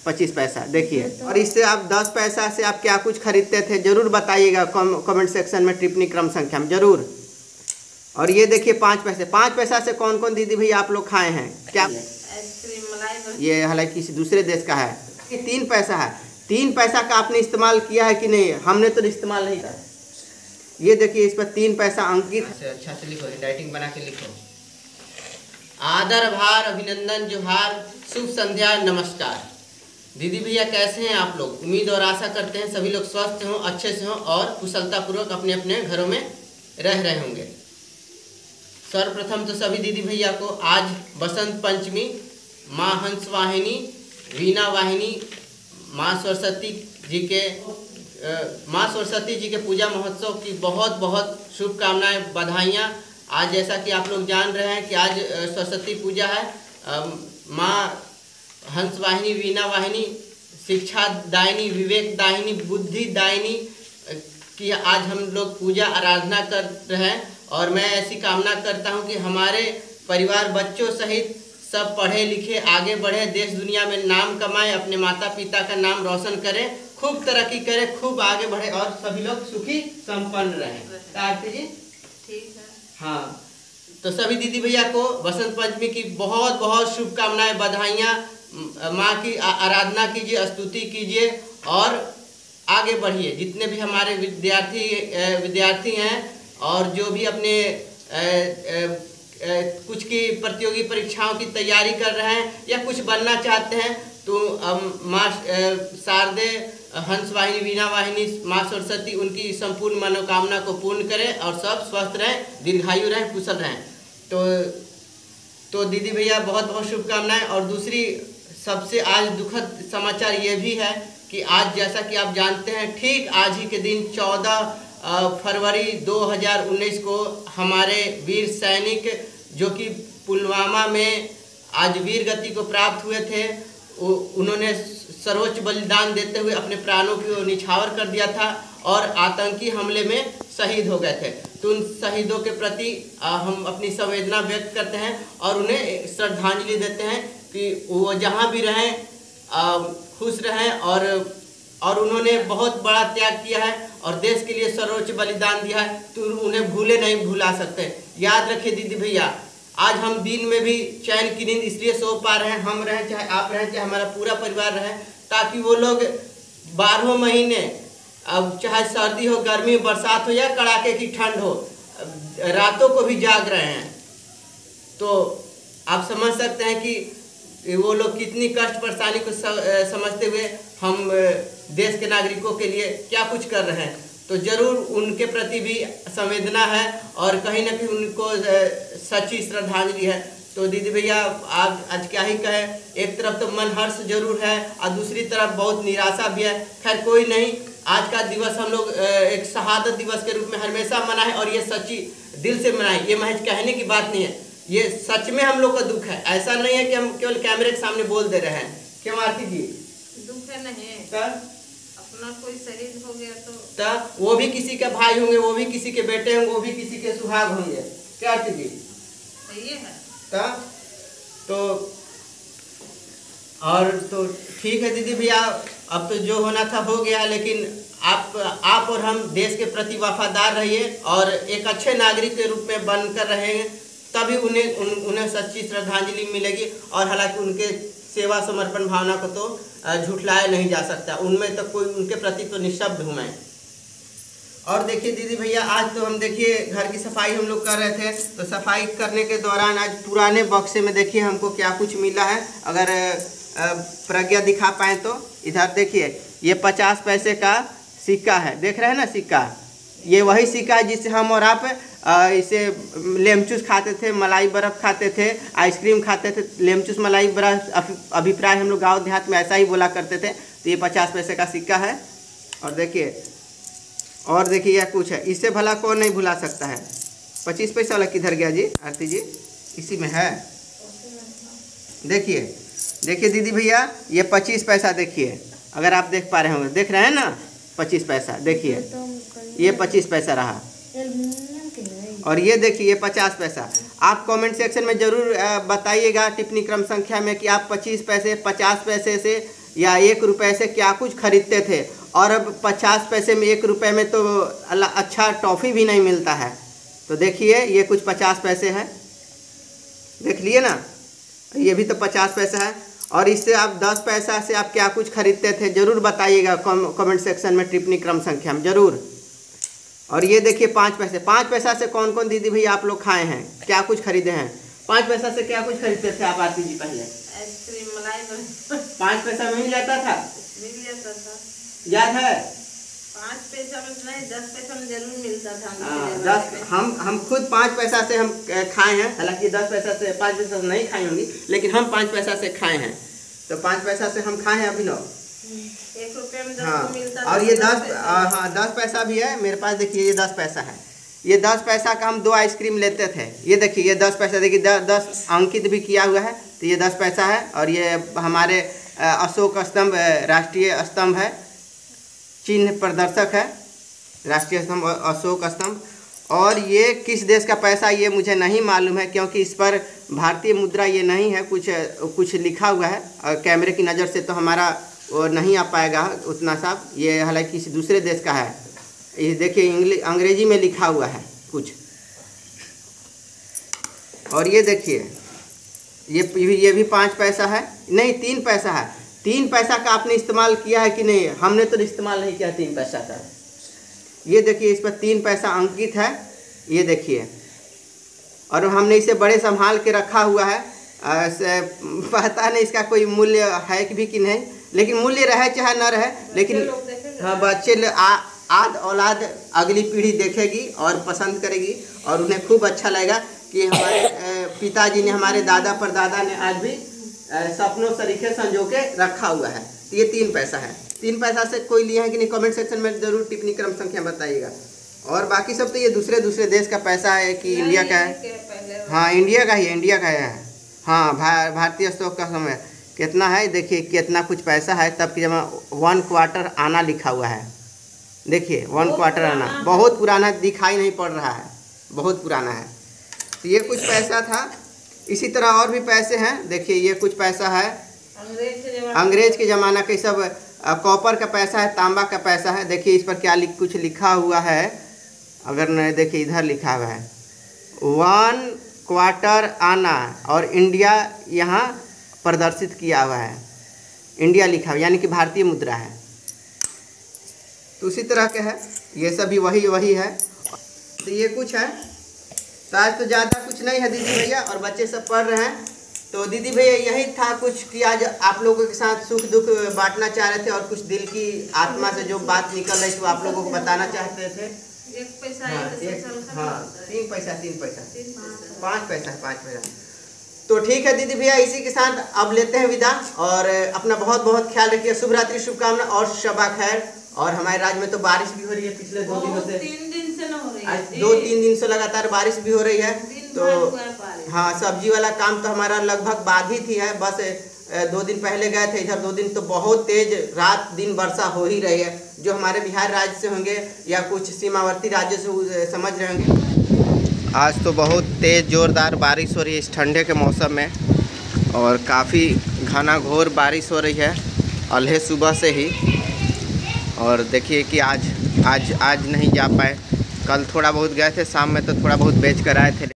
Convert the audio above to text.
25 पैसा देखिए। और इससे आप 10 पैसा से आप क्या कुछ खरीदते थे जरूर बताइएगा कमेंट सेक्शन में टिप्पणी क्रम संख्या में जरूर। और ये देखिए 5 पैसे, 5 पैसा से कौन कौन दीदी भैया आप लोग खाए हैं क्या? ये हालांकि किसी दूसरे देश का है। ये 3 पैसा है, 3 पैसा का आपने इस्तेमाल किया है कि नहीं? हमने तो इस्तेमाल नहीं किया। ये देखिए इस पर 3 पैसा अंकित। अच्छा से लिखो, राइटिंग बना के लिखो। आदर भार अभिनंदन जोहार शुभ संध्या नमस्कार। दीदी भैया कैसे हैं आप लोग? उम्मीद और आशा करते हैं सभी लोग स्वस्थ हों, अच्छे से हों और कुशलतापूर्वक अपने अपने घरों में रह रहे होंगे। सर्वप्रथम तो सभी दीदी भैया को आज बसंत पंचमी, माँ हंस वाहिनी, वीणा वाहिनी, माँ सरस्वती जी के पूजा महोत्सव की बहुत बहुत शुभकामनाएं, बधाइयाँ। आज जैसा कि आप लोग जान रहे हैं कि आज सरस्वती पूजा है। माँ हंस वाहिनी, वीणा वाहिनी, शिक्षा दायिनी, विवेक दायिनी, बुद्धि दायिनी की आज हम लोग पूजा आराधना कर रहे हैं। और मैं ऐसी कामना करता हूं कि हमारे परिवार बच्चों सहित सब पढ़े लिखे आगे बढ़े, देश दुनिया में नाम कमाएं, अपने माता पिता का नाम रोशन करें, खूब तरक्की करें, खूब आगे बढ़े और सभी लोग सुखी संपन्न रहें। आरती जी ठीक है। हाँ, तो सभी दीदी भैया को बसंत पंचमी की बहुत बहुत शुभकामनाएं, बधाइयाँ। माँ की आराधना कीजिए, स्तुति कीजिए और आगे बढ़िए। जितने भी हमारे विद्यार्थी हैं और जो भी अपने कुछ की प्रतियोगी परीक्षाओं की तैयारी कर रहे हैं या कुछ बनना चाहते हैं, तो माँ शारदे, हंस वाहिनी, वीणा वाहिनी, माँ सरस्वती उनकी संपूर्ण मनोकामना को पूर्ण करें और सब स्वस्थ रहें, दीर्घायु रहें, कुशल रहें। तो दीदी भैया बहुत बहुत शुभकामनाएं। और दूसरी सबसे आज दुखद समाचार ये भी है कि आज जैसा कि आप जानते हैं ठीक आज ही के दिन 14 फरवरी 2019 को हमारे वीर सैनिक जो कि पुलवामा में आज वीर गति को प्राप्त हुए थे, उन्होंने सर्वोच्च बलिदान देते हुए अपने प्राणों को निछावर कर दिया था और आतंकी हमले में शहीद हो गए थे। तो उन शहीदों के प्रति हम अपनी संवेदना व्यक्त करते हैं और उन्हें श्रद्धांजलि देते हैं कि वो जहाँ भी रहें खुश रहें। और उन्होंने बहुत बड़ा त्याग किया है और देश के लिए सर्वोच्च बलिदान दिया है, तो उन्हें नहीं भुला सकते। याद रखिए दीदी भैया, आज हम दिन में भी चैन की नींद इसलिए सो पा रहे हैं, हम रहें चाहे आप रहें चाहे हमारा पूरा परिवार रहे, ताकि वो लोग 12 महीने, अब चाहे सर्दी हो, गर्मी, बरसात हो या कड़ाके की ठंड हो, रातों को भी जाग रहे हैं। तो आप समझ सकते हैं कि वो लोग कितनी कष्ट परेशानी को समझते हुए हम देश के नागरिकों के लिए क्या कुछ कर रहे हैं। तो जरूर उनके प्रति भी संवेदना है और कहीं ना कहीं उनको सच्ची श्रद्धांजलि है। तो दीदी भैया आज क्या ही कहें, एक तरफ तो मन हर्ष जरूर है और दूसरी तरफ बहुत निराशा भी है। खैर कोई नहीं, आज का दिवस हम लोग एक शहादत दिवस के रूप में हमेशा मनाएं और ये सच्ची दिल से मनाएं। ये महज कहने की बात नहीं है, ये सच में हम लोग का दुख है। ऐसा नहीं है कि हम केवल कैमरे के सामने बोल दे रहे हैं। क्यों आरती जी? दुख है नहीं, अपना कोई शहीद हो गया तो वो भी किसी के भाई होंगे, वो भी किसी के बेटे होंगे, वो भी किसी के सुहाग होंगे। क्या आरती जी? सही है। तो ठीक है दीदी भैया, अब तो जो होना था हो गया, लेकिन आप और हम देश के प्रति वफादार रहिए और एक अच्छे नागरिक के रूप में बनकर रहेंगे, तभी उन्हें सच्ची श्रद्धांजलि मिलेगी। और हालांकि उनके सेवा समर्पण भावना को तो झुठलाया नहीं जा सकता, उनमें तो कोई उनके प्रति तो निःशब्द हूँ मैं। और देखिए दीदी भैया, आज तो हम देखिए घर की सफाई हम लोग कर रहे थे, तो सफाई करने के दौरान आज पुराने बक्से में देखिए हमको क्या कुछ मिला है। अगर प्रज्ञा दिखा पाए तो इधर देखिए, ये 50 पैसे का सिक्का है, देख रहे हैं ना सिक्का, ये वही सिक्का है जिससे हम और आप इसे लेमचूस खाते थे, मलाई बर्फ़ खाते थे, आइसक्रीम खाते थे। लेमचूस मलाई बर्फ़ अभिप्राय हम लोग गाँव देहात में ऐसा ही बोला करते थे। तो ये 50 पैसे का सिक्का है। और देखिए यह कुछ है, इससे भला कौन नहीं भुला सकता है। 25 पैसा वाला किधर गया जी आरती जी? इसी में है, देखिए दीदी भैया, ये 25 पैसा देखिए, अगर आप देख पा रहे होंगे, देख रहे हैं ना 25 पैसा, देखिए ये 25 पैसा रहा। और ये देखिए ये 50 पैसा। आप कमेंट सेक्शन में ज़रूर बताइएगा टिप्पणी क्रम संख्या में कि आप 25 पैसे 50 पैसे से या 1 रुपये से क्या कुछ खरीदते थे, और अब 50 पैसे में 1 रुपये में तो अच्छा टॉफ़ी भी नहीं मिलता है। तो देखिए ये कुछ 50 पैसे है, देख लिए ना, ये भी तो 50 पैसा है। और इससे आप 10 पैसा से आप क्या कुछ खरीदते थे ज़रूर बताइएगा कमेंट सेक्शन में टिप्पणी क्रम संख्या में ज़रूर। और ये देखिए 5 पैसे, 5 पैसा से कौन कौन दीदी भैया आप लोग खाए हैं, क्या कुछ खरीदे हैं? 5 पैसा से क्या कुछ खरीदते थे आप आरती जी पहले? आइसक्रीम, मलाई 5 पैसा मिल जाता था, याद है? 5 पैसा में नहीं, 10 पैसा में जरूर मिलता था। 10 हम खुद 5 पैसा से हम खाए हैं, हालांकि 10 पैसा से 5 पैसा से नहीं खाई होंगी, लेकिन हम 5 पैसा से खाए हैं। तो 5 पैसा से हम खाए हैं अभिनव। 1 रुपये में 10 हाँ, मिलता। और ये 10 पैसा भी है मेरे पास। देखिए ये 10 पैसा है, ये 10 पैसा का हम 2 आइसक्रीम लेते थे। ये देखिए ये 10 पैसा, देखिए 10 अंकित भी किया हुआ है, तो ये 10 पैसा है। और ये हमारे अशोक स्तंभ, राष्ट्रीय स्तंभ है, चिन्ह प्रदर्शक है, राष्ट्रीय स्तंभ अशोक स्तंभ। और ये किस देश का पैसा ये मुझे नहीं मालूम है, क्योंकि इस पर भारतीय मुद्रा ये नहीं है, कुछ लिखा हुआ है, और कैमरे की नज़र से तो हमारा वो नहीं आ पाएगा उतना साफ। ये हालांकि किसी दूसरे देश का है, ये देखिए अंग्रेजी में लिखा हुआ है कुछ। और ये देखिए ये भी 5 पैसा है, नहीं 3 पैसा है। 3 पैसा का आपने इस्तेमाल किया है कि नहीं? हमने तो इस्तेमाल नहीं किया 3 पैसा का। ये देखिए इस पर 3 पैसा अंकित है, ये देखिए। और हमने इसे बड़े संभाल के रखा हुआ है, पता नहीं इसका कोई मूल्य है कि भी कि नहीं, लेकिन मूल्य रहे चाहे न रहे, लेकिन हाँ बच्चे आद औलाद अगली पीढ़ी देखेगी और पसंद करेगी, और उन्हें खूब अच्छा लगेगा कि हमारे पिताजी ने, हमारे दादा परदादा ने आज भी सपनों सरीखे संजो के रखा हुआ है। तो ये 3 पैसा है। 3 पैसा से कोई लिया है कि नहीं कमेंट सेक्शन में ज़रूर टिप्पणी क्रम संख्या बताइएगा। और बाकी सब तो ये दूसरे देश का पैसा है कि इंडिया का है? हाँ इंडिया का ही, इंडिया का है। हाँ भारतीय स्टॉक का समय कितना है, देखिए कितना कुछ पैसा है। तब की जमा 1 क्वार्टर आना लिखा हुआ है, देखिए 1 क्वार्टर आना, बहुत पुराना दिखाई नहीं पड़ रहा है, बहुत पुराना है। तो ये कुछ पैसा था। इसी तरह और भी पैसे हैं, देखिए ये कुछ पैसा है अंग्रेज के ज़माना के, सब कॉपर का पैसा है, तांबा का पैसा है। देखिए इस पर क्या कुछ लिखा हुआ है, अगर नहीं देखिए इधर लिखा हुआ है 1 क्वार्टर आना, और इंडिया यहाँ प्रदर्शित किया हुआ है, इंडिया लिखा हुआ, यानी कि भारतीय मुद्रा है। तो उसी तरह के है, ये सभी वही है। तो ये कुछ है, तो आज तो ज़्यादा कुछ नहीं है दीदी भैया, और बच्चे सब पढ़ रहे हैं। तो दीदी भैया यही था कुछ कि आज आप लोगों के साथ सुख दुख बांटना चाह रहे थे, और कुछ दिल की आत्मा से जो बात निकल रही थी वो आप लोगों को बताना चाहते थे। 1 पैसा, हाँ 3 पैसा, 5 पैसा। तो ठीक है दीदी भैया, इसी के साथ अब लेते हैं विदा, और अपना बहुत बहुत ख्याल रखिए। शुभ रात्रि, शुभकामना और शबा खैर। और हमारे राज्य में तो बारिश भी हो रही है पिछले 2 दिनों से, 3 दिन से न हो रही है, 2-3 दिन से लगातार बारिश भी हो रही है। तो हाँ सब्जी वाला काम तो हमारा लगभग बाधित ही है। बस 2 दिन पहले गए थे इधर, 2 दिन तो बहुत तेज रात दिन वर्षा हो ही रही है। जो हमारे बिहार राज्य से होंगे या कुछ सीमावर्ती राज्यों से समझ रहे होंगे। आज तो बहुत तेज़ ज़ोरदार बारिश हो रही है इस ठंडे के मौसम में, और काफ़ी घना घोर बारिश हो रही है अल्हे सुबह से ही। और देखिए कि आज नहीं जा पाए, कल थोड़ा बहुत गए थे, शाम में तो थोड़ा बहुत बेच कर आए थे।